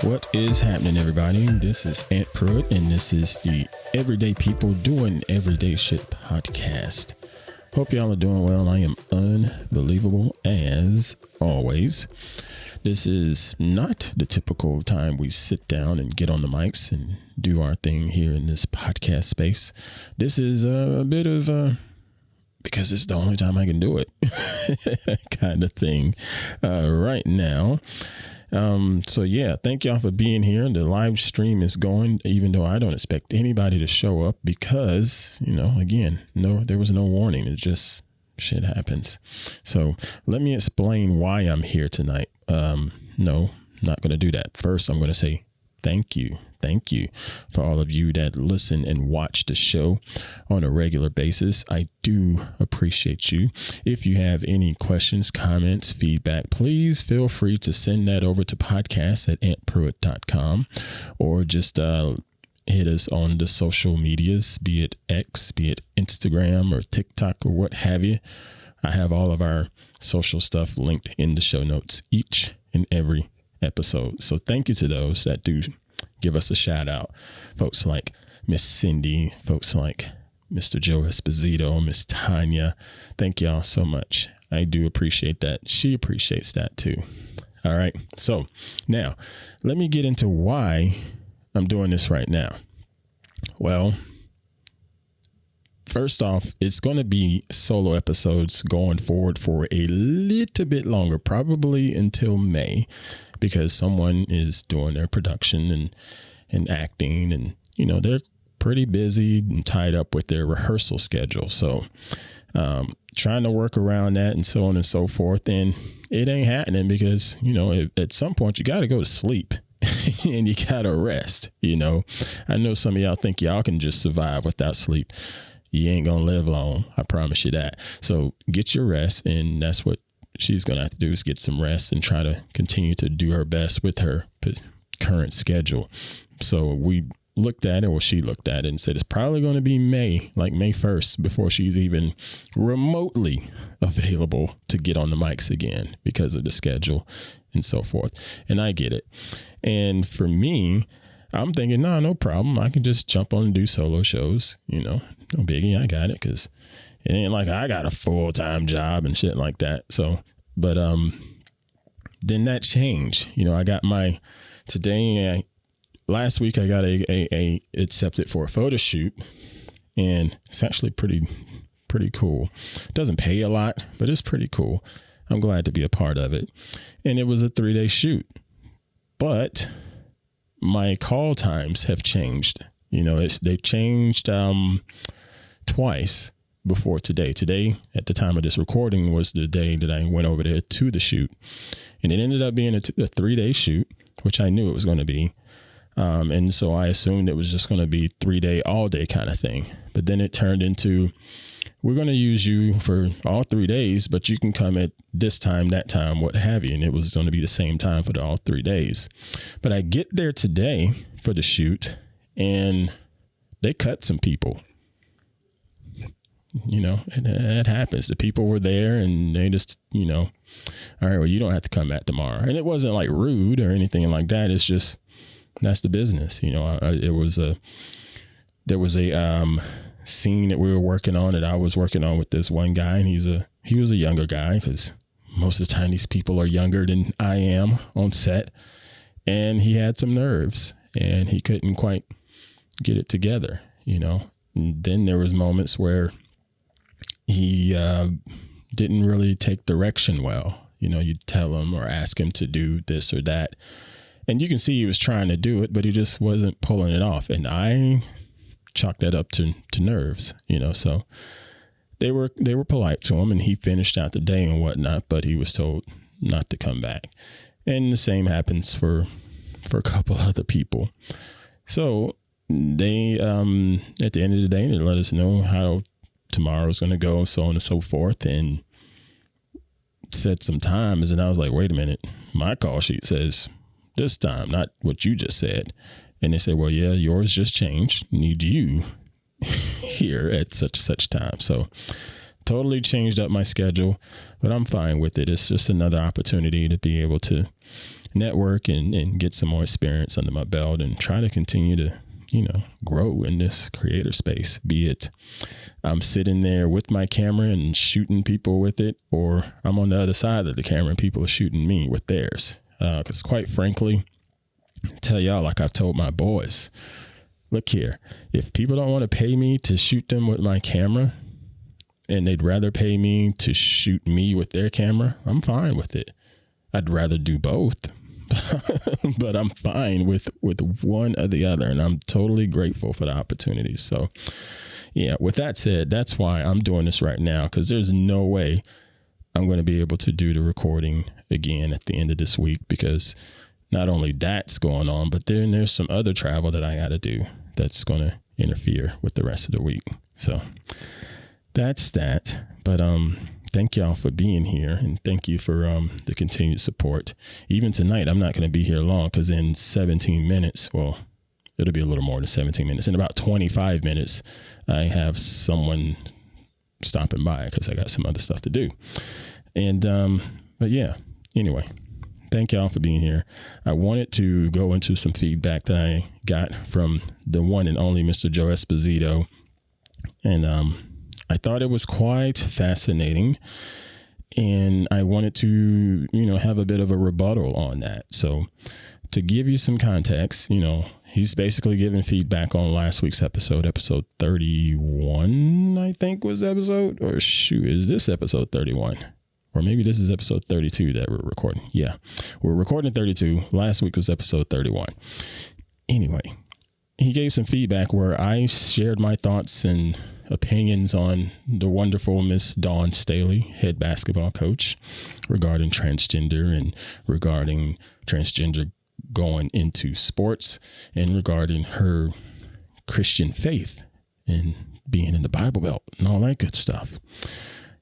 What is happening, everybody? This is Pruitt, and this is the Everyday People Doing Everyday Shit podcast. Hope y'all are doing well. I am unbelievable as always. This is not the typical time we sit down and get on the mics and do our thing here in this podcast space. This is a bit of because it's the only time I can do it kind of thing right now. So yeah, thank y'all for being here. The live stream is going, even though I don't expect anybody to show up because, again, there was no warning. It just shit happens. So let me explain why I'm here tonight. No, not going to do that. First, I'm going to say thank you. Thank you for all of you that listen and watch the show on a regular basis. I do appreciate you. If you have any questions, comments, feedback, please feel free to send that over to podcast@antpruitt.com or just hit us on the social medias, be it X, be it Instagram or TikTok or what have you. I have all of our social stuff linked in the show notes each and every episode. So thank you to those that do give us a shout out. Folks like Miss Cindy, folks like Mr. Joe Esposito, Miss Tanya. Thank y'all so much. I do appreciate that. She appreciates that too. All right. So now let me get into why I'm doing this right now. Well, first off, it's going to be solo episodes going forward for a little bit longer, probably until May, because someone is doing their production and acting, and they're pretty busy and tied up with their rehearsal schedule. So trying to work around that and so on and so forth. And it ain't happening because, at some point you got to go to sleep and you got to rest. I know some of y'all think y'all can just survive without sleep. You ain't going to live long. I promise you that. So get your rest. And that's what she's going to have to do, is get some rest and try to continue to do her best with her current schedule. So we looked at it, or she looked at it and said, it's probably going to be May 1st before she's even remotely available to get on the mics again because of the schedule and so forth. And I get it. And for me, I'm thinking, no problem. I can just jump on and do solo shows, no biggie. I got it, because it ain't like I got a full-time job and shit like that. So, but then that changed. I got last week I got a accepted for a photo shoot, and it's actually pretty cool. It doesn't pay a lot, but it's pretty cool. I'm glad to be a part of it. And it was a 3-day shoot, but my call times have changed. They've changed twice before today. Today, at the time of this recording, was the day that I went over there to the shoot, and it ended up being a 3-day shoot, which I knew it was going to be. And so I assumed it was just going to be 3-day, all day kind of thing. But then it turned into, we're going to use you for all 3 days, but you can come at this time, that time, what have you. And it was going to be the same time for all 3 days. But I get there today for the shoot, and they cut some people. And that happens. The people were there, and they just, all right, well, you don't have to come back tomorrow. And it wasn't like rude or anything like that. It's just, that's the business. There was a scene that we were working on, that I was working on with this one guy, and he was a younger guy, because most of the time these people are younger than I am on set, and he had some nerves and he couldn't quite get it together, And then there was moments where he didn't really take direction well. You'd tell him or ask him to do this or that, and you can see he was trying to do it, but he just wasn't pulling it off. And I chalked that up to nerves, so they were polite to him, and he finished out the day and whatnot, but he was told not to come back. And the same happens for a couple other people. So they, at the end of the day, they let us know how tomorrow's going to go, so on and so forth, and said some times. And I was like, wait a minute, my call sheet says this time, not what you just said. And they said, well, yeah, yours just changed. Need you here at such time. So totally changed up my schedule, but I'm fine with it. It's just another opportunity to be able to network and get some more experience under my belt and try to continue to, grow in this creator space, be it I'm sitting there with my camera and shooting people with it, or I'm on the other side of the camera and people are shooting me with theirs. Because quite frankly, tell y'all, like I've told my boys, look here, if people don't want to pay me to shoot them with my camera and they'd rather pay me to shoot me with their camera, I'm fine with it. I'd rather do both. But I'm fine with one or the other, and I'm totally grateful for the opportunities. So, yeah, with that said, that's why I'm doing this right now, because there's no way I'm going to be able to do the recording again at the end of this week, because not only that's going on, but then there's some other travel that I got to do that's going to interfere with the rest of the week. So that's that. But thank y'all for being here, and thank you for the continued support. Even tonight, I'm not going to be here long, because in 17 minutes, well, it'll be a little more than 17 minutes. In about 25 minutes, I have someone stopping by because I got some other stuff to do. And but yeah, anyway, thank y'all for being here. I wanted to go into some feedback that I got from the one and only Mr. Joe Esposito, and I thought it was quite fascinating, and I wanted to, have a bit of a rebuttal on that. So to give you some context, he's basically giving feedback on last week's episode 31, I think was episode, or shoot, is this episode 31? Or maybe this is episode 32 that we're recording. Yeah, we're recording 32. Last week was episode 31. Anyway, he gave some feedback where I shared my thoughts and opinions on the wonderful Miss Dawn Staley, head basketball coach, regarding transgender and regarding transgender going into sports and regarding her Christian faith and being in the Bible Belt and all that good stuff.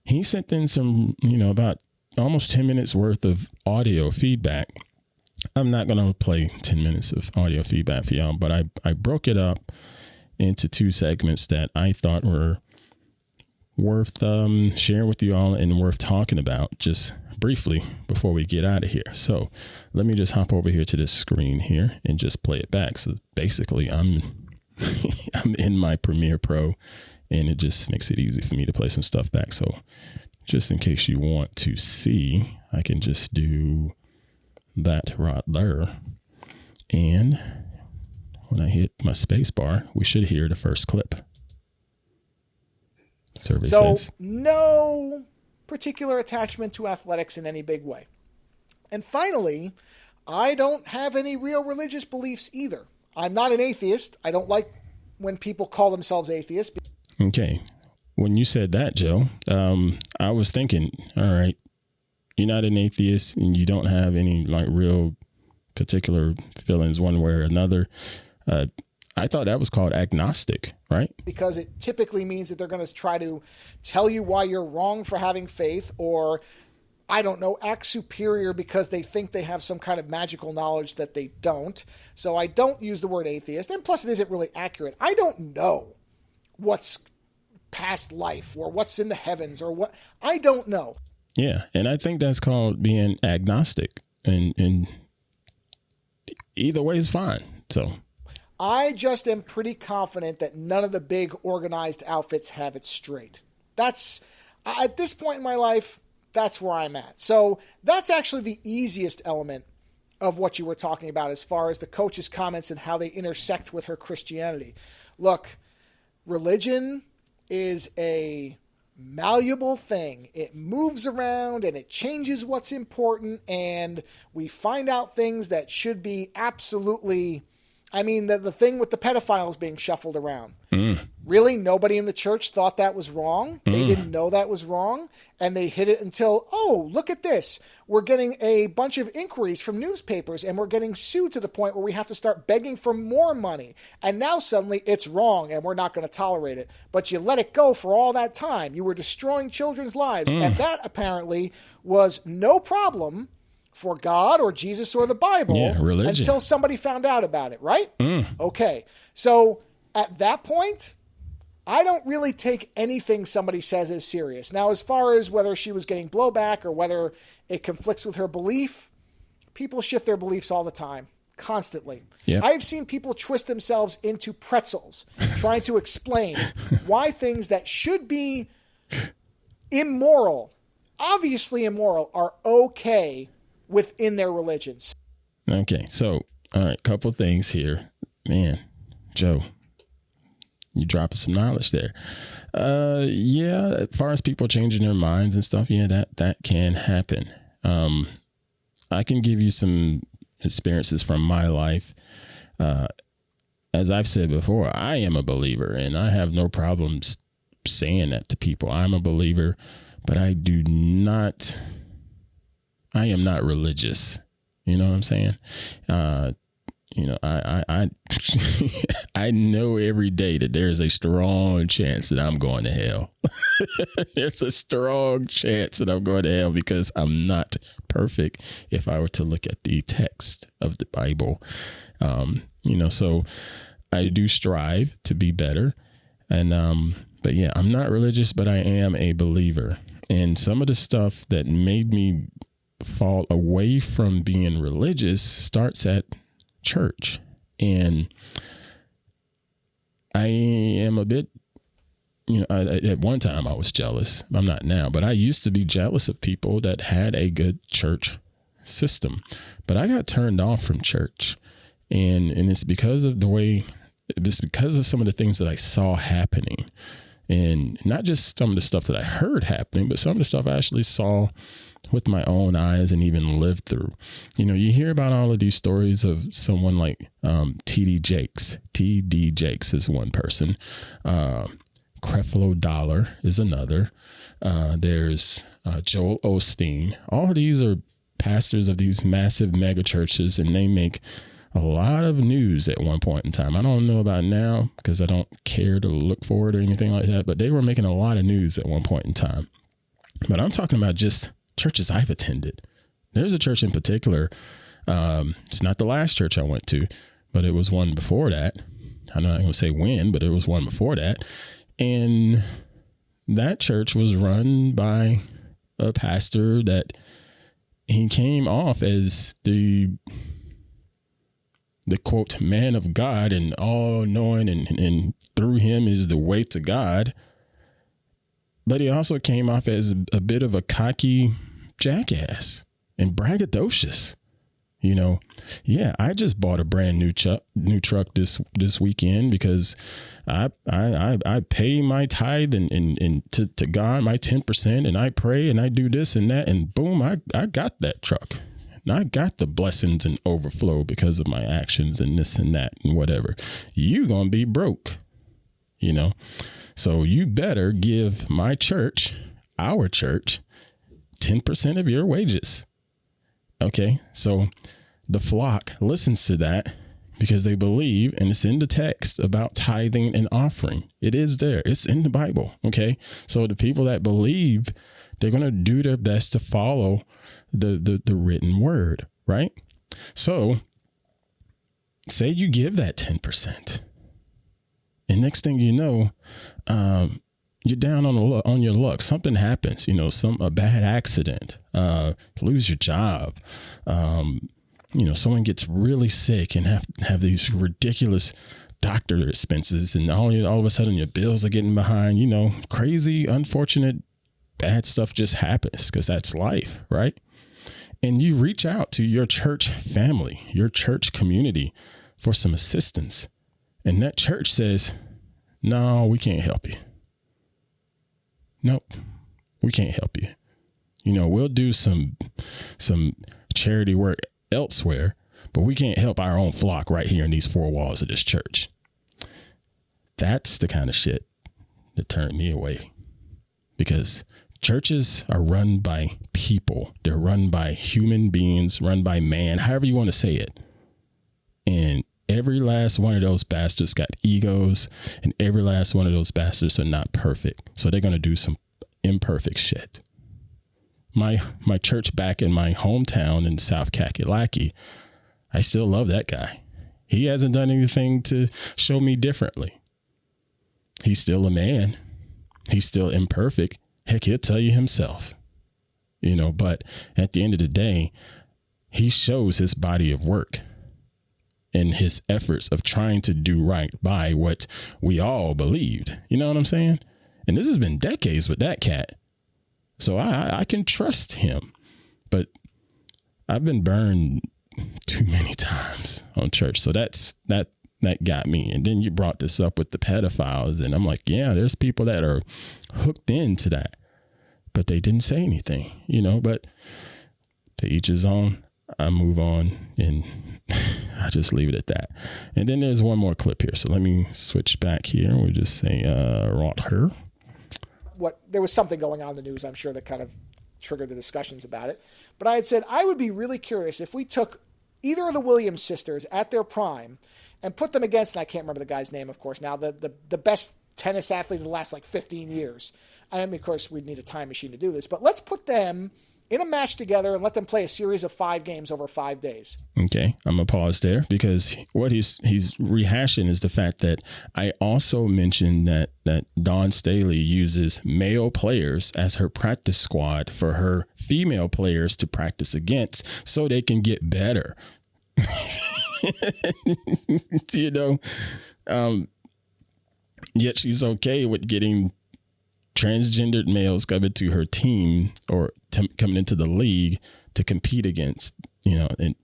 He sent in some, about almost 10 minutes worth of audio feedback. I'm not going to play 10 minutes of audio feedback for y'all, but I broke it up into two segments that I thought were worth sharing with you all and worth talking about just briefly before we get out of here. So let me just hop over here to this screen here and just play it back. So basically I'm in my Premiere Pro, and it just makes it easy for me to play some stuff back. So just in case you want to see, I can just do that right there. And when I hit my space bar, we should hear the first clip. So no particular attachment to athletics in any big way. And finally, I don't have any real religious beliefs either. I'm not an atheist. I don't like when people call themselves atheists. Okay. When you said that, Joe, I was thinking, all right, you're not an atheist and you don't have any real particular feelings one way or another. I thought that was called agnostic, right? Because it typically means that they're going to try to tell you why you're wrong for having faith, or, I don't know, act superior because they think they have some kind of magical knowledge that they don't. So I don't use the word atheist. And plus, it isn't really accurate. I don't know what's past life or what's in the heavens or what. I don't know. Yeah. And I think that's called being agnostic. And either way is fine. So I just am pretty confident that none of the big organized outfits have it straight. That's, at this point in my life, that's where I'm at. So that's actually the easiest element of what you were talking about as far as the coach's comments and how they intersect with her Christianity. Look, religion is a malleable thing. It moves around and it changes what's important, and we find out things that should be absolutely... I mean, the thing with the pedophiles being shuffled around. Really? Nobody in the church thought that was wrong? They didn't know that was wrong? And they hid it until, oh, look at this. We're getting a bunch of inquiries from newspapers, and we're getting sued to the point where we have to start begging for more money. And now suddenly it's wrong, and we're not going to tolerate it. But you let it go for all that time. You were destroying children's lives. And that apparently was no problem for God or Jesus or the Bible until somebody found out about it, right? Okay. So at that point, I don't really take anything somebody says as serious. Now, as far as whether she was getting blowback or whether it conflicts with her belief, people shift their beliefs all the time, constantly. Yep. I've seen people twist themselves into pretzels trying to explain why things that should be immoral, obviously immoral, are okay within their religions. Okay, so, all right, couple things here. Man, Joe, you dropping some knowledge there. Yeah, as far as people changing their minds and stuff, yeah, that can happen. I can give you some experiences from my life. As I've said before, I am a believer, and I have no problems saying that to people. I'm a believer, but I am not religious. You know what I'm saying? I I know every day that there's a strong chance that I'm going to hell. There's a strong chance that I'm going to hell because I'm not perfect if I were to look at the text of the Bible. So I do strive to be better. And but yeah, I'm not religious, but I am a believer. And some of the stuff that made me fall away from being religious starts at church. And I am a bit, at one time I was jealous. I'm not now, but I used to be jealous of people that had a good church system. But I got turned off from church. And it's because of some of the things that I saw happening. And not just some of the stuff that I heard happening, but some of the stuff I actually saw with my own eyes and even lived through. You hear about all of these stories of someone like TD Jakes. TD Jakes is one person. Creflo Dollar is another. There's Joel Osteen. All of these are pastors of these massive mega churches, and they make a lot of news at one point in time. I don't know about now because I don't care to look for it or anything like that, but they were making a lot of news at one point in time. But I'm talking about just churches I've attended. There's a church in particular. It's not the last church I went to, but it was one before that. I'm not going to say when, but it was one before that. And that church was run by a pastor that he came off as the quote, man of God and all knowing, and through him is the way to God. But he also came off as a bit of a cocky jackass and braggadocious. Yeah, I just bought a brand new truck this weekend because I pay my tithe and to God, my 10%, and I pray and I do this and that, and boom, I got that truck. And I got the blessings and overflow because of my actions and this and that and whatever. You gonna be broke, So you better give my church, our church, 10% of your wages. Okay, so the flock listens to that because they believe, and it's in the text about tithing and offering. It is there. It's in the Bible. Okay, so the people that believe, they're going to do their best to follow the written word, right? So say you give that 10%. And next thing you know, you're down on your luck. Something happens, a bad accident, lose your job. Someone gets really sick and have these ridiculous doctor expenses, and all of a sudden your bills are getting behind. Crazy, unfortunate, bad stuff just happens because that's life, right? And you reach out to your church family, your church community for some assistance. And that church says, no, we can't help you. Nope, we can't help you. We'll do some charity work elsewhere, but we can't help our own flock right here in these four walls of this church. That's the kind of shit that turned me away, because churches are run by people. They're run by human beings, run by man, however you want to say it. And every last one of those bastards got egos, and every last one of those bastards are not perfect. So they're going to do some imperfect shit. My church back in my hometown in South Kakalaki, I still love that guy. He hasn't done anything to show me differently. He's still a man. He's still imperfect. Heck, he'll tell you himself, but at the end of the day, he shows his body of work and his efforts of trying to do right by what we all believed. You know what I'm saying? And this has been decades with that cat. So I can trust him, but I've been burned too many times on church. So that got me. And then you brought this up with the pedophiles, and I'm like, yeah, there's people that are hooked into that, but they didn't say anything, but to each his own. I move on and I just leave it at that. And then there's one more clip here. So let me switch back here. We'll just say rot her. There was something going on in the news, I'm sure, that kind of triggered the discussions about it. But I had said I would be really curious if we took either of the Williams sisters at their prime and put them against, and I can't remember the guy's name, of course, now the best tennis athlete of the last 15 years. I mean, of course, we'd need a time machine to do this, but let's put them in a match together and let them play a series of 5 games over 5 days. Okay, I'm going to pause there because what he's rehashing is the fact that I also mentioned that Dawn Staley uses male players as her practice squad for her female players to practice against so they can get better. Yet she's okay with getting transgendered males coming to her team or coming into the league to compete against, and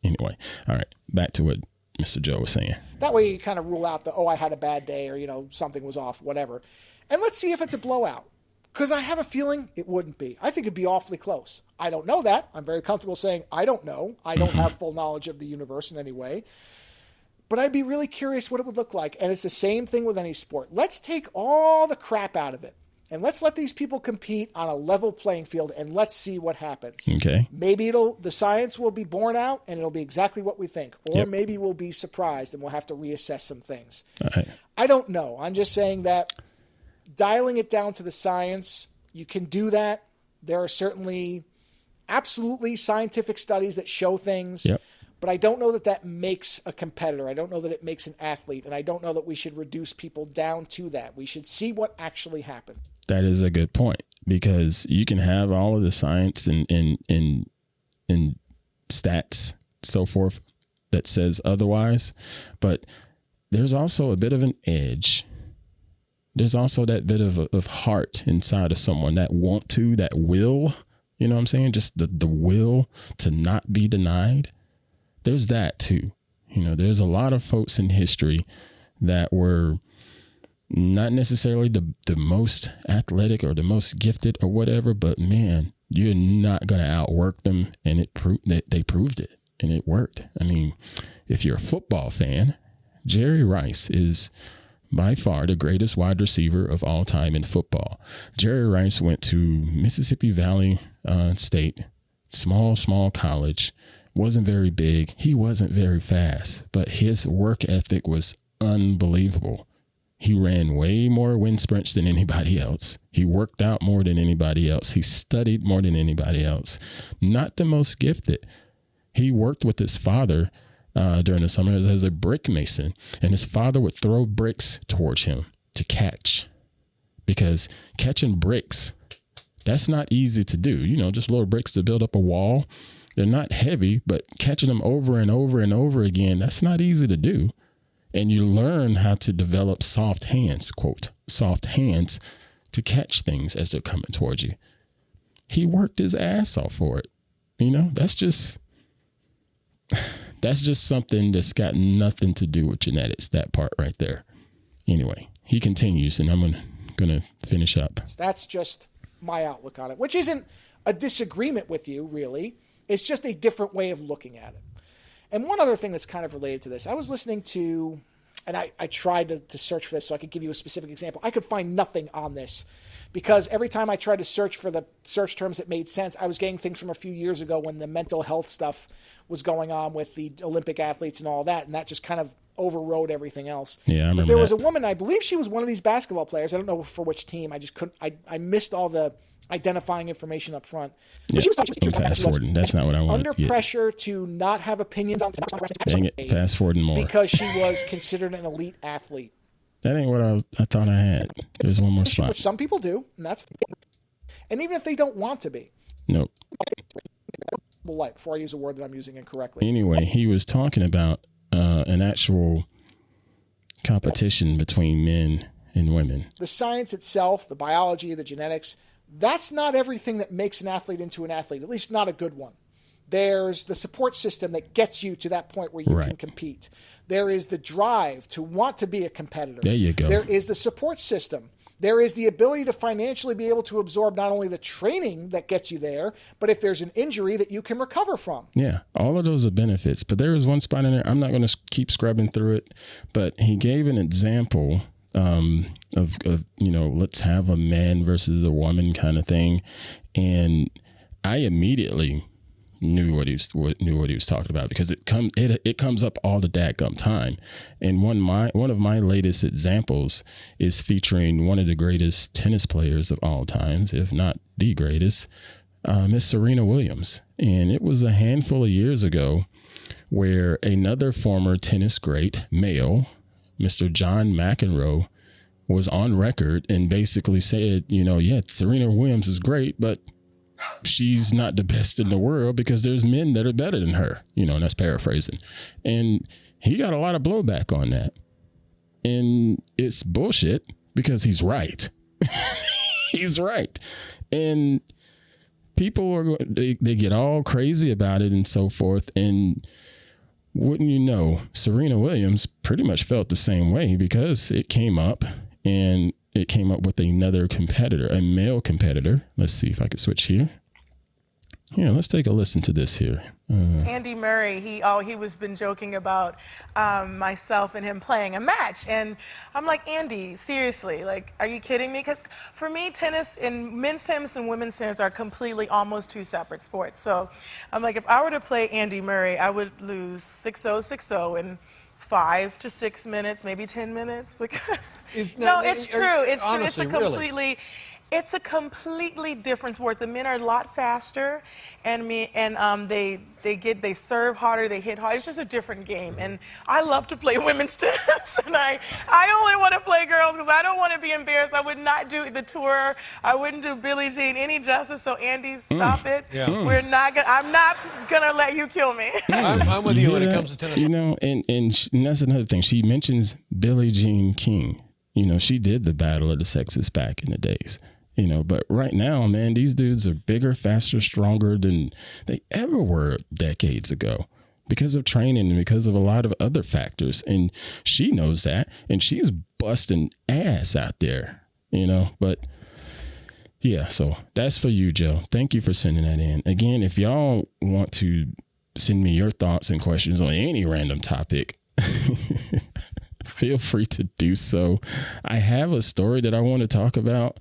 anyway, all right, back to what Mr. Joe was saying. That way you kind of rule out I had a bad day or, something was off, whatever. And let's see if it's a blowout, because I have a feeling it wouldn't be. I think it'd be awfully close. I don't know that. I'm very comfortable saying I don't know. I don't have full knowledge of the universe in any way. But I'd be really curious what it would look like. And it's the same thing with any sport. Let's take all the crap out of it. And let's let these people compete on a level playing field, and let's see what happens. Okay. Maybe the science will be borne out, and it'll be exactly what we think. Or maybe we'll be surprised, and we'll have to reassess some things. All right. I don't know. I'm just saying that dialing it down to the science, you can do that. There are certainly absolutely scientific studies that show things. Yep. But I don't know that makes a competitor. I don't know that it makes an athlete. And I don't know that we should reduce people down to that. We should see what actually happens. That is a good point, because you can have all of the science and stats, so forth, that says otherwise. But there's also a bit of an edge. There's also that bit of heart inside of someone that will, you know what I'm saying? Just the will to not be denied. There's that too. There's a lot of folks in history that were not necessarily the most athletic or the most gifted or whatever, but man, you're not going to outwork them. And they proved it, and it worked. I mean, if you're a football fan, Jerry Rice is by far the greatest wide receiver of all time in football. Jerry Rice went to Mississippi Valley State, small college. Wasn't very big. He wasn't very fast, but his work ethic was unbelievable. He ran way more wind sprints than anybody else. He worked out more than anybody else. He studied more than anybody else. Not the most gifted. He worked with his father during the summer as a brick mason, and his father would throw bricks towards him to catch, because catching bricks, that's not easy to do. Just little bricks to build up a wall. They're not heavy, but catching them over and over and over again, that's not easy to do. And you learn how to develop soft hands, quote, soft hands, to catch things as they're coming towards you. He worked his ass off for it. That's just something that's got nothing to do with genetics, that part right there. Anyway, he continues, and I'm going to finish up. That's just my outlook on it, which isn't a disagreement with you, really. It's just a different way of looking at it. And one other thing that's kind of related to this, I was listening to, and I tried to search for this so I could give you a specific example. I could find nothing on this, because every time I tried to search for the search terms that made sense, I was getting things from a few years ago when the mental health stuff was going on with the Olympic athletes and all that, and that just kind of overrode everything else. Yeah, I remember But there was that. a woman, I believe she was one of these basketball players. I don't know for which team. I just couldn't. I missed all the identifying information up front. Yeah, she was talking fast forwarding. That's not what I wanted. Under pressure to not have opinions on. Dang it! Fast forwarding more. Because she was considered an elite athlete. That ain't what I thought I had. There's one more spot. Which some people do, and even if they don't want to be. Nope. Light, before I use a word that I'm using incorrectly. Anyway, he was talking about an actual competition between men and women. The science itself, the biology, the genetics, that's not everything that makes an athlete into an athlete, at least not a good one. There's the support system that gets you to that point where you can compete. There is the drive to want to be a competitor. There you go. There is the support system. There is the ability to financially be able to absorb not only the training that gets you there, but if there's an injury that you can recover from. Yeah, all of those are benefits. But there is one spot in there. I'm not going to keep scrubbing through it, but he gave an example of let's have a man versus a woman kind of thing, and I immediately knew what he was talking about, because it comes up all the dadgum time. And one of my latest examples is featuring one of the greatest tennis players of all times, if not the greatest, Miss Serena Williams. And it was a handful of years ago where another former tennis great male, Mr. John McEnroe, was on record and basically said, Serena Williams is great, but she's not the best in the world because there's men that are better than her, and that's paraphrasing. And he got a lot of blowback on that. And it's bullshit because he's right. He's right. And people they get all crazy about it and so forth. And wouldn't you know, Serena Williams pretty much felt the same way, because it came up with another competitor, a male competitor. Let's see if I could switch here. Yeah, let's take a listen to this here. Andy Murray, he was been joking about myself and him playing a match. And I'm like, Andy, seriously, like, are you kidding me? Because for me, tennis and men's tennis and women's tennis are completely almost two separate sports. So I'm like, if I were to play Andy Murray, I would lose 6-0, 6-0 in 5 to 6 minutes, maybe 10 minutes, because it's true. It's true. It's a completely different sport. The men are a lot faster, and they serve harder, they hit hard. It's just a different game, and I love to play women's tennis, and I only want to play girls because I don't want to be embarrassed. I would not do the tour. I wouldn't do Billie Jean any justice. So Andy, stop it. Yeah. I'm not gonna let you kill me. I'm with you when it comes to tennis. And that's another thing. She mentions Billie Jean King. She did the Battle of the Sexes back in the days. But right now, man, these dudes are bigger, faster, stronger than they ever were decades ago, because of training and because of a lot of other factors. And she knows that, and she's busting ass out there, but yeah, so that's for you, Joe. Thank you for sending that in. Again, if y'all want to send me your thoughts and questions on any random topic, feel free to do so. I have a story that I want to talk about.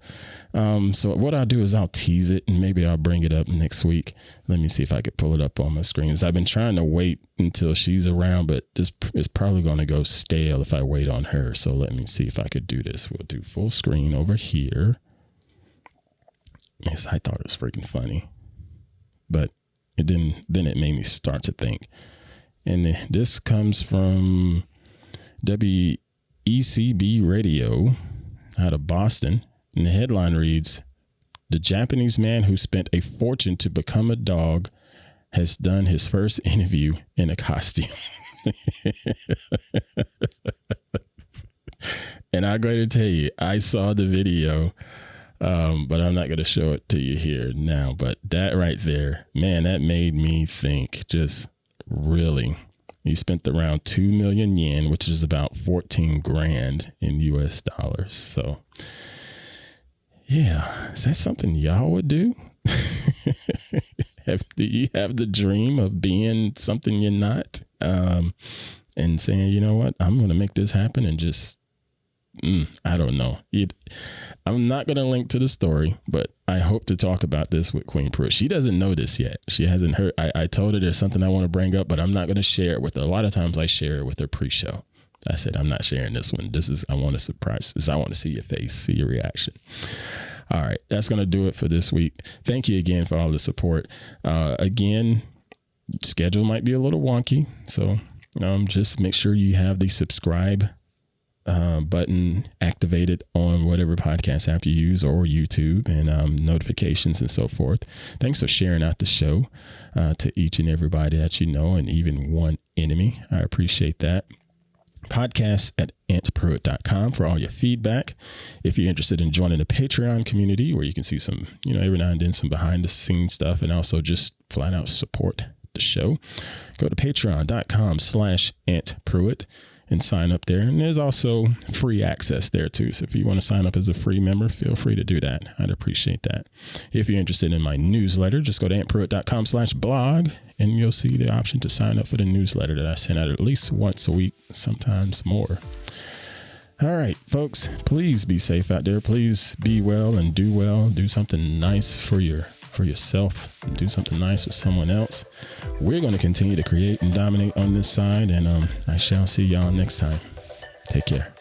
So what I'll do is I'll tease it, and maybe I'll bring it up next week. Let me see if I could pull it up on my screens. I've been trying to wait until she's around, but this is probably going to go stale if I wait on her. So let me see if I could do this. We'll do full screen over here. Yes, I thought it was freaking funny, but it didn't. Then it made me start to think. And this comes from WECB Radio out of Boston. And the headline reads, "The Japanese man who spent a fortune to become a dog has done his first interview in a costume." And I'm going to tell you, I saw the video, but I'm not going to show it to you here now. But that right there, man, that made me think, just really. He spent around 2 million yen, which is about 14 grand in US dollars. So yeah, is that something y'all would do? Do you have the dream of being something you're not? And saying, you know what, I'm going to make this happen, and just, I don't know. I'm not going to link to the story, but I hope to talk about this with Queen Pruitt. She doesn't know this yet. She hasn't heard. I told her there's something I want to bring up, but I'm not going to share it with her. A lot of times I share it with her pre-show. I said, I'm not sharing this one. I want to surprise this. I want to see your face, see your reaction. All right. That's going to do it for this week. Thank you again for all the support. Again, schedule might be a little wonky. So just make sure you have the subscribe button activated on whatever podcast app you use or YouTube, and notifications and so forth. Thanks for sharing out the show to each and everybody that you know, and even one enemy. I appreciate that. Podcast at antpruitt.com for all your feedback. If you're interested in joining the Patreon community, where you can see some, every now and then some behind the scenes stuff, and also just flat out support the show, go to patreon.com/antpruitt and sign up there. And there's also free access there too. So if you want to sign up as a free member, feel free to do that. I'd appreciate that. If you're interested in my newsletter, just go to antpruitt.com/blog, and you'll see the option to sign up for the newsletter that I send out at least once a week, sometimes more. All right, folks, please be safe out there. Please be well and do well. Do something nice for yourself, and do something nice with someone else. We're going to continue to create and dominate on this side, and I shall see y'all next time. Take care.